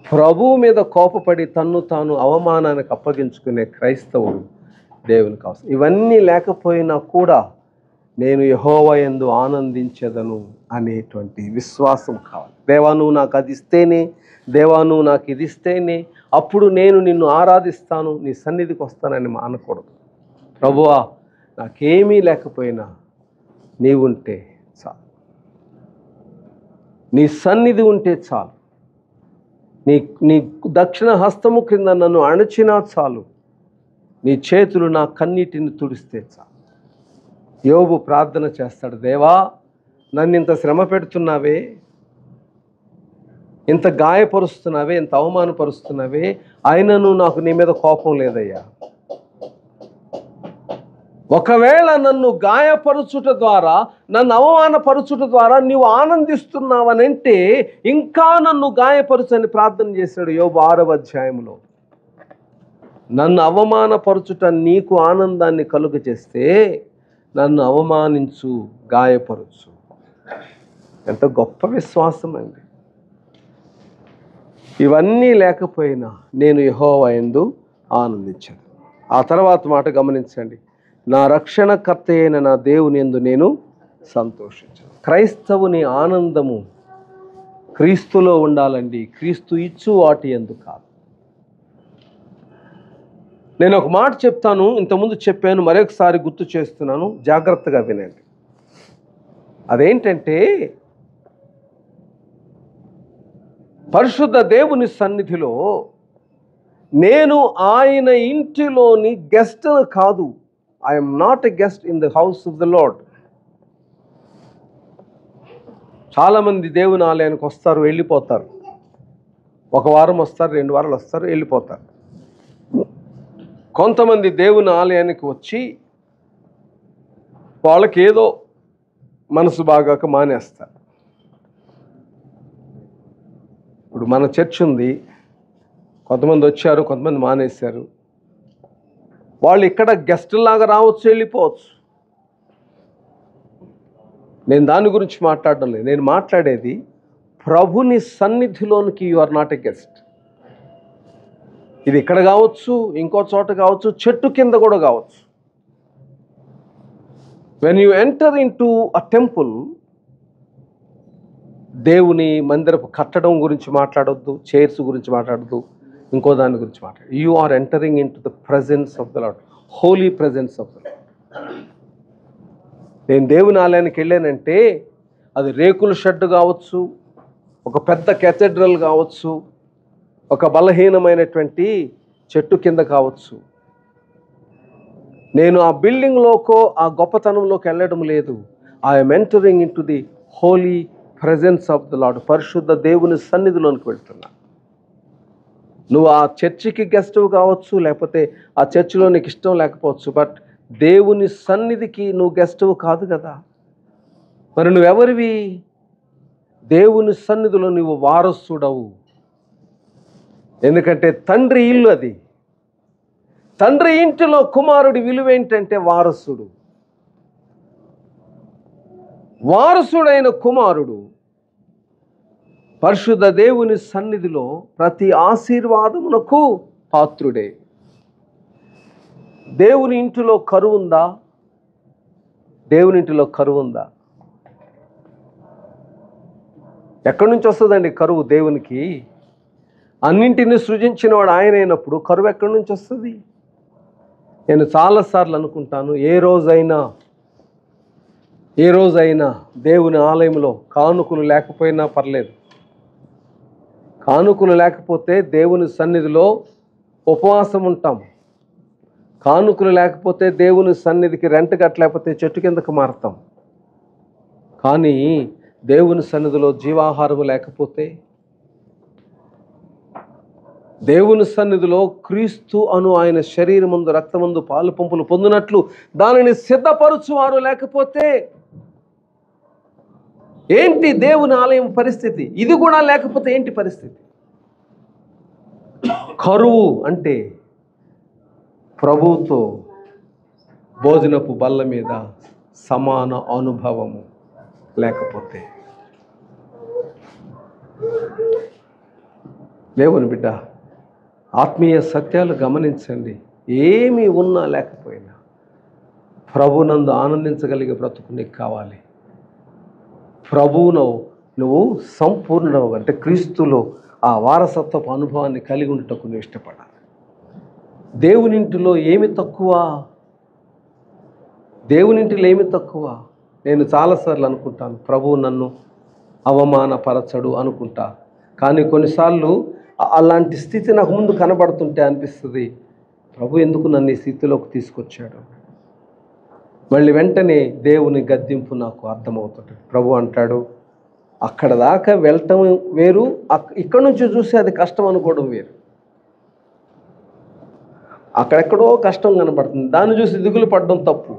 ప్రభువు మీద కోపపడి తన్ను తాను అవమానానికి అప్పగించుకునే క్రైస్తవుడు దేవునికి అవసరం. ఇవన్నీ లేకపోయినా కూడా నేను యెహోవా యందు ఆనందించెదను అనేటువంటి విశ్వాసం కావాలి. దేవా నువ్వు నాకు అది ఇస్తేనే, దేవా నువ్వు నాకు ఇది ఇస్తేనే అప్పుడు నేను నిన్ను ఆరాధిస్తాను, నీ సన్నిధికి వస్తానని అనకూడదు. ప్రభువా నాకేమీ లేకపోయినా నీవుంటే చాలు, నీ సన్నిధి ఉంటే చాలు, నీ దక్షిణ హస్తము క్రింద నన్ను అణచినా చాలు, నీ చేతులు నా కన్నీటిని తుడిస్తే చాలు. యోబు ప్రార్థన చేస్తాడు, దేవా నన్ను ఇంత శ్రమ పెడుతున్నావే, ఇంత గాయపరుస్తున్నావే, ఇంత అవమానపరుస్తున్నావే, అయినను నాకు నీ మీద కోపం లేదయ్యా. ఒకవేళ నన్ను గాయపరుచుట ద్వారా, నన్ను అవమానపరుచుట ద్వారా నీవు ఆనందిస్తున్నావనంటే ఇంకా నన్ను గాయపరుచని ప్రార్థన చేశాడు యోబు 6వ అధ్యాయంలో. నన్ను అవమానపరుచుట నీకు ఆనందాన్ని కలుగ చేస్తే నన్ను అవమానించు, గాయపరచు. ఎంత గొప్ప విశ్వాసం అండి. ఇవన్నీ లేకపోయినా నేను యెహోవా యందు ఆనందించాను. ఆ తర్వాత మాట గమనించండి, నా రక్షణకర్త అయిన నా దేవుని యందు నేను సంతోషించాను. క్రైస్తవుని ఆనందము క్రీస్తులో ఉండాలండి, క్రీస్తు ఇచ్చు వాటి యందు కాదు. నేను ఒక మాట చెప్తాను, ఇంతకుముందు చెప్పాను, మరొకసారి గుర్తు చేస్తున్నాను, జాగ్రత్తగా వినండి. అదేంటంటే, పరిశుద్ధ దేవుని సన్నిధిలో నేను ఆయన ఇంటిలోని గెస్ట్ కాదు. I'm not a guest in the house of the lord. చాలామంది దేవుని ఆలయానికి వస్తారు, వెళ్ళిపోతారు. ఒక వారం వస్తారు, 2 వారాలు వస్తారు, వెళ్ళిపోతారు. కొంతమంది దేవుని ఆలయానికి వచ్చి వాళ్ళకి ఏదో మనసు బాగాక మానేస్తారు. ఇప్పుడు మన చర్చ్ ఉంది, కొంతమంది వచ్చారు, కొంతమంది మానేశారు. వాళ్ళు ఇక్కడ గెస్టులాగా రావచ్చు, వెళ్ళిపోవచ్చు. నేను దాని గురించి మాట్లాడడం లేదు. నేను మాట్లాడేది ప్రభుని సన్నిధిలోనికి you are not a guest. ఇది ఇక్కడ కావచ్చు, ఇంకో చోట కావచ్చు, చెట్టు కింద కూడా కావచ్చు. When you enter in to a temple, దేవుని మందిరపు కట్టడం గురించి మాట్లాడొద్దు, చైర్స్ గురించి మాట్లాడద్దు, ఇంకో దాని గురించి మాట్లాడు. You are entering into the presence of the lord, holy presence of the lord. నేను దేవుని ఆలయానికి వెళ్ళానంటే అది రేకుల షెడ్ కావచ్చు, ఒక పెద్ద కేథెడ్రల్ కావచ్చు, ఒక బలహీనమైనటువంటి చెట్టు కింద కావచ్చు. నేను ఆ బిల్డింగ్లోకో ఆ గొప్పతనంలోకి వెళ్ళడం లేదు. I'm entering into the holy presence of the lord. పరిశుద్ధ దేవుని సన్నిధిలోనికి వెళ్తున్నా. నువ్వు ఆ చర్చికి గెస్ట్ కావచ్చు, లేకపోతే ఆ చర్చిలో నీకు ఇష్టం లేకపోవచ్చు, బట్ దేవుని సన్నిధికి నువ్వు గెస్ట్ కాదు కదా. మరి నువ్వెవరివి? దేవుని సన్నిధిలో నువ్వు వారసుడవు. ఎందుకంటే తండ్రి ఇల్లు అది. తండ్రి ఇంటిలో కుమారుడి విలువ ఏంటంటే వారసుడు. వారసుడైన కుమారుడు పరిశుద్ధ దేవుని సన్నిధిలో ప్రతి ఆశీర్వాదమునకు పాత్రుడే. దేవుని ఇంటిలో కరువు ఉందా? దేవుని ఇంటిలో కరువు ఉందా? ఎక్కడి నుంచి వస్తుందండి కరువు దేవునికి? అన్నింటినీ సృజించిన వాడు ఆయన అయినప్పుడు కరువు ఎక్కడి నుంచి వస్తుంది? నేను చాలాసార్లు అనుకుంటాను, ఏ రోజైనా దేవుని ఆలయంలో కానుకలు లేకపోయినా పర్లేదు, కానుకలు లేకపోతే దేవుని సన్నిధిలో ఉపవాసం ఉంటాం. కానుకలు లేకపోతే దేవుని సన్నిధికి రెంట్ కట్టలేకపోతే చెట్టు కిందకు మారతాం. కానీ దేవుని సన్నిధిలో జీవాహారము లేకపోతే, దేవుని సన్నిధిలో క్రీస్తు అను ఆయన శరీరమందు రక్తమందు పాలు పంపులు పొందినట్లు దానిని సిద్ధపరచువారు లేకపోతే ఏంటి దేవుని ఆలయం పరిస్థితి? ఇది కూడా లేకపోతే ఏంటి పరిస్థితి? కరువు అంటే ప్రభువుతో భోజనపు బల్ల మీద సమాన అనుభవము లేకపోతే. దేవుని బిడ్డ, ఆత్మీయ సత్యాలు గమనించండి. ఏమీ ఉన్నా లేకపోయినా ప్రభునందు ఆనందించగలిగే బ్రతుకు నీకు కావాలి. ప్రభువును నువ్వు సంపూర్ణవు అంటే క్రీస్తులో ఆ వారసత్వపు అనుభవాన్ని కలిగి ఉండటకు నువ్వు ఇష్టపడాలి. దేవునింటిలో ఏమి తక్కువ? దేవునింటిలో ఏమి తక్కువ? నేను చాలాసార్లు అనుకుంటాను, ప్రభువు నన్ను అవమానపరచడు అనుకుంటా. కానీ కొన్నిసార్లు అలాంటి స్థితి నాకు ముందు కనబడుతుంటే అనిపిస్తుంది, ప్రభు ఎందుకు నన్ను ఈ స్థితిలోకి తీసుకొచ్చాడు. మళ్ళీ వెంటనే దేవుని గద్దింపు నాకు అర్థమవుతుంది. ప్రభు అంటాడు, అక్కడ దాకా వెళ్ళటం వేరు, ఇక్కడ నుంచి చూసి అది కష్టం అనుకోవడం వేరు. అక్కడెక్కడో కష్టం కనబడుతుంది, దాన్ని చూసి దిగులు పడడం తప్పు.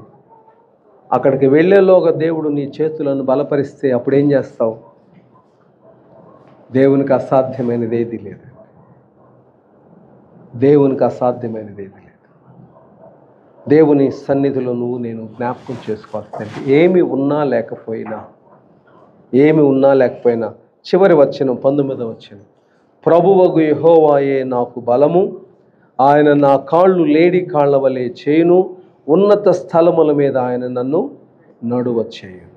అక్కడికి వెళ్ళేలోగా దేవుడు నీ చేతులను బలపరిస్తే అప్పుడు ఏం చేస్తావు? దేవునికి అసాధ్యమైనది ఏది లేదు. దేవునికి అసాధ్యమైనది ఏది లేదు. దేవుని సన్నిధిలో నేను జ్ఞాపకం చేసుకోవాల్సింది ఏమి ఉన్నా లేకపోయినా చివరి వచనం 19వ వచనం, ప్రభువగు యెహోవాయే నాకు బలము, ఆయన నా కాళ్ళు లేడి కాళ్ళ వలె చేయును, ఉన్నత స్థలముల మీద ఆయన నన్ను నడువ చేయును.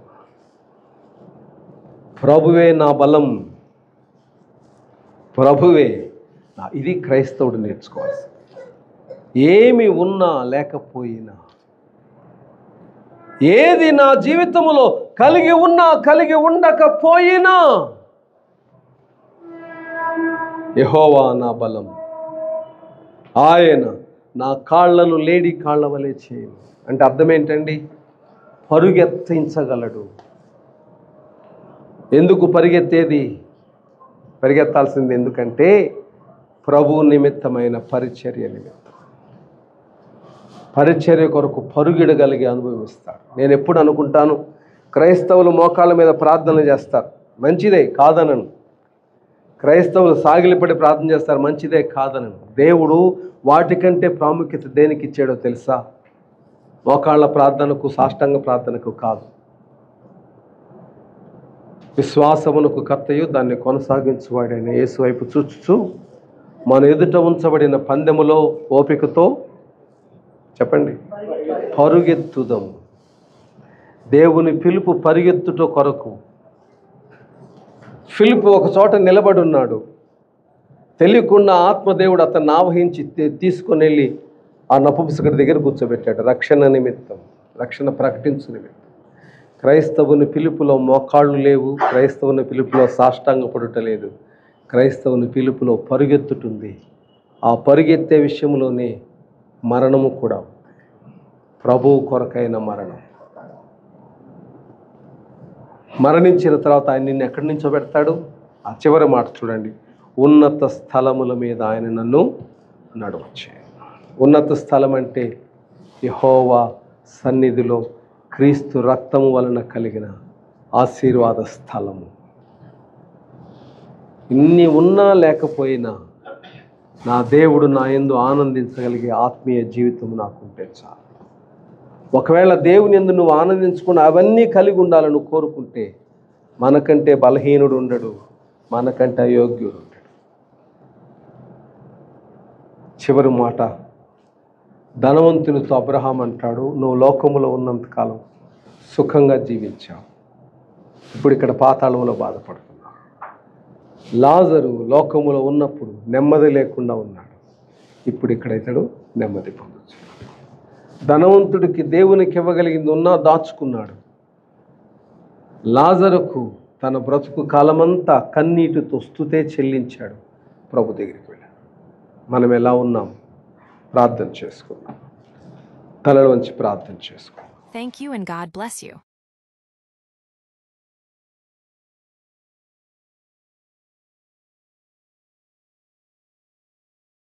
ప్రభువే నా బలం, ప్రభువే ఇది క్రైస్తవుడు నేర్చుకోవాల్సింది. ఏమి ఉన్నా లేకపోయినా, ఏది నా జీవితంలో కలిగి ఉన్నా కలిగి ఉండకపోయినా యెహోవా నా బలం, ఆయన నా కాళ్ళను లేడి కాళ్ళ వలె చేయను. అంటే అర్థం ఏంటండి? పరుగెత్తించగలడు. ఎందుకు పరిగెత్తాల్సింది? ఎందుకంటే ప్రభు నిమిత్తమైన పరిచర్య నిమిత్తం. పరిచర్య కొరకు పరుగిడగలిగే అనుభవిస్తాడు. నేను ఎప్పుడు అనుకుంటాను, క్రైస్తవులు మోకాళ్ళ మీద ప్రార్థన చేస్తారు, మంచిదే కాదనను. క్రైస్తవులు సాగిలిపడి ప్రార్థన చేస్తారు, మంచిదే కాదనను. దేవుడు వాటికంటే ప్రాముఖ్యత దేనికి ఇచ్చాడో తెలుసా? మోకాళ్ళ ప్రార్థనకు, సాష్టాంగ ప్రార్థనకు కాదు. విశ్వాసమునకు కర్తయు దాన్ని కొనసాగించువాడైన యేసు వైపు చూచుచు మన ఎదుట ఉంచబడిన పందెములో ఓపికతో చెప్పండి పరుగెత్తుదాం. దేవుని పిలుపు పరిగెత్తుట కొరకు. ఫిలిప్పు ఒక చోట నిలబడి ఉన్నాడు. తెలియకుండా ఆత్మదేవుడు అతన్ని ఆవహించి తీసుకొని వెళ్ళి ఆ నపుంసకుడి దగ్గర కూర్చోబెట్టాడు. రక్షణ నిమిత్తం, రక్షణ ప్రకటించు నిమిత్తం. క్రైస్తవుని పిలుపులో మోకాళ్ళు లేవు, క్రైస్తవుని పిలుపులో సాష్టాంగపడుట లేదు. క్రైస్తవుని పిలుపులో పరుగెత్తుటుంది. ఆ పరుగెత్తే విషయంలోనే మరణము కూడా ఉంది. ప్రభువు కొరకైన మరణం. మరణించిన తర్వాత ఆయన నిన్ను ఎక్కడి నుంచో పెడతాడు? ఆ చివరి మాట చూడండి, ఉన్నత స్థలముల మీద ఆయన నన్ను నడవచ్చు. ఉన్నత స్థలం అంటే యెహోవా సన్నిధిలో క్రీస్తు రక్తము వలన కలిగిన ఆశీర్వాద స్థలము. ఇన్ని ఉన్నా లేకపోయినా నా దేవుడు నా యందు ఆనందించగలిగే ఆత్మీయ జీవితం నాకుంటే చాలు. ఒకవేళ దేవుని యందు నువ్వు ఆనందించకుండా అవన్నీ కలిగి ఉండాలని నువ్వు కోరుకుంటే మనకంటే బలహీనుడు ఉండడు, మనకంటే అయోగ్యుడు ఉండడు. చివరి మాట, ధనవంతునితో అబ్రహాం అంటాడు, నువ్వు లోకములో ఉన్నంతకాలం సుఖంగా జీవించావు, ఇప్పుడు ఇక్కడ పాతాళంలో బాధపడుతున్నావు. లాజరు లోకములో ఉన్నప్పుడు నెమ్మది లేకుండా ఉన్నాడు, ఇప్పుడు ఇక్కడ ఇతడు నెమ్మది పొందొచ్చు. ధనవంతుడికి దేవునికి ఇవ్వగలిగింది ఉన్నా దాచుకున్నాడు. లాజరుకు తన బ్రతుకు కాలమంతా కన్నీటితో స్తుతే చెల్లించాడు. ప్రభు దగ్గరికి వెళ్ళాడు. మనం ఎలా ఉన్నాం? ప్రార్థన చేసుకుందాం. తలలోంచి ప్రార్థన చేసుకుందాం. Thank you and God bless you.